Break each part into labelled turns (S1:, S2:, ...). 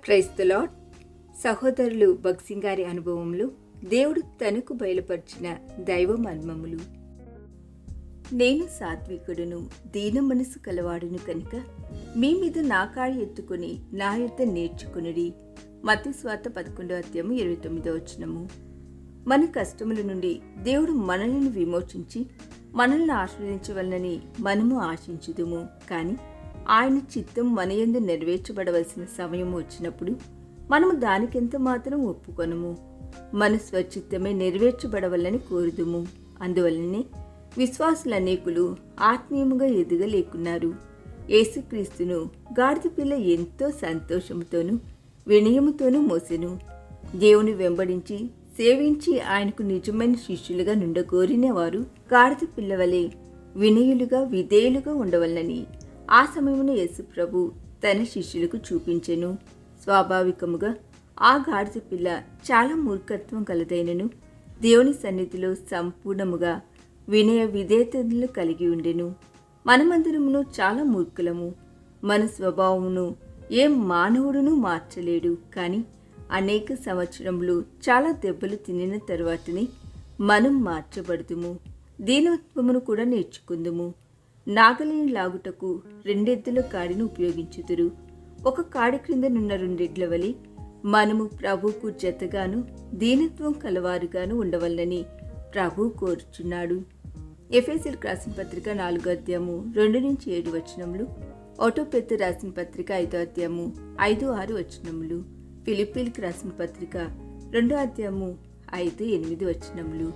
S1: Praise the lord. సహోదరులు భక్సింగ్ గారి అనుభవంలో దేవుడు తనకు బయలుపరిచిన దైవ మర్మములు. నేను సాత్వికుడును, దీన మనసు కలవాడును కనుక మీ మీద నా కాడి ఎత్తుకుని నా యొద్ద నేర్చుకునుడి. మత్తయి సువార్త 11:29. మన కష్టముల నుండి దేవుడు మనల్ని విమోచించి మనల్ని ఆశీర్వదించవలనని మనము ఆశించుదుము. కానీ ఆయన చిత్తం మన యందు నెరవేర్చబడవలసిన సమయం వచ్చినప్పుడు మనము దానికెంత మాత్రం ఒప్పుకొనము. మన స్వచిత్తమే నెరవేర్చబడవలని కోరుదుము. అందువలనే విశ్వాసులు అనేకులు ఆత్మీయముగా ఎదగలేకున్నారు. యేసుక్రీస్తును గాడిద పిల్ల ఎంతో సంతోషముతోనూ వినయముతోనూ మోసెను. దేవుని వెంబడించి సేవించి ఆయనకు నిజమైన శిష్యులుగా నుండగోరిన వారు గాడిద పిల్లవలే వినయులుగా విధేయులుగా ఉండవలనని ఆ సమయమున యేసు ప్రభు తన శిష్యులకు చూపించెను. స్వాభావికముగా ఆ గాడిద పిల్ల చాలా మూర్ఖత్వం కలదైనను దేవుని సన్నిధిలో సంపూర్ణముగా వినయ విధేయతలు కలిగి ఉండెను. మనమందరమును చాలా మూర్ఖులము. మన స్వభావమును ఏ మానవుడును మార్చలేడు. కానీ అనేక సంవత్సరములు చాలా దెబ్బలు తినిన తరువాతనే మనం మార్చబడుదుము. దీనత్వమును కూడా నేర్చుకుందుము. నాగలిని లాగుటకు 2 ఎద్దుల కాడిని ఉపయోగించుదురు. ఒక కాడి క్రిందనున్న 2 ఎడ్ల వలె మనము ప్రభువుకు జతగాను దీనత్వం కలవారుగాను ఉండవలనని ప్రభు కోరుచున్నాడు. ఎఫెసీయులకు రాసిన పత్రిక 4:2-7. ఒకటో పేతురు రాసిన పత్రిక 5:5-6. ఫిలిప్పీలకు రాసిన పత్రిక 2:5-8.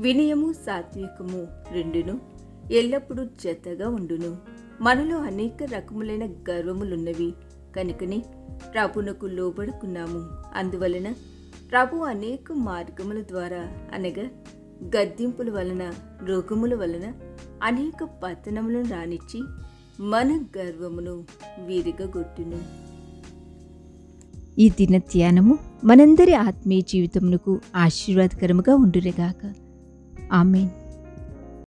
S1: వినయము సాత్వికము రెండును ఎల్లప్పుడూ జతగా ఉండును. మనలో అనేక రకములైన గర్వములున్నవి కనుకనే ప్రభునకు లోబడుకున్నాము. అందువలన ప్రభు అనేక మార్గముల ద్వారా అనగా గద్దింపుల వలన, రోగముల వలన అనేక పతనములను రానిచ్చి మన గర్వమును విరగగొట్టును.
S2: ఈ దిన ధ్యానము మనందరి ఆత్మీయ జీవితమునకు ఆశీర్వాదకరముగా ఉండునుగాక. ఆమేన్.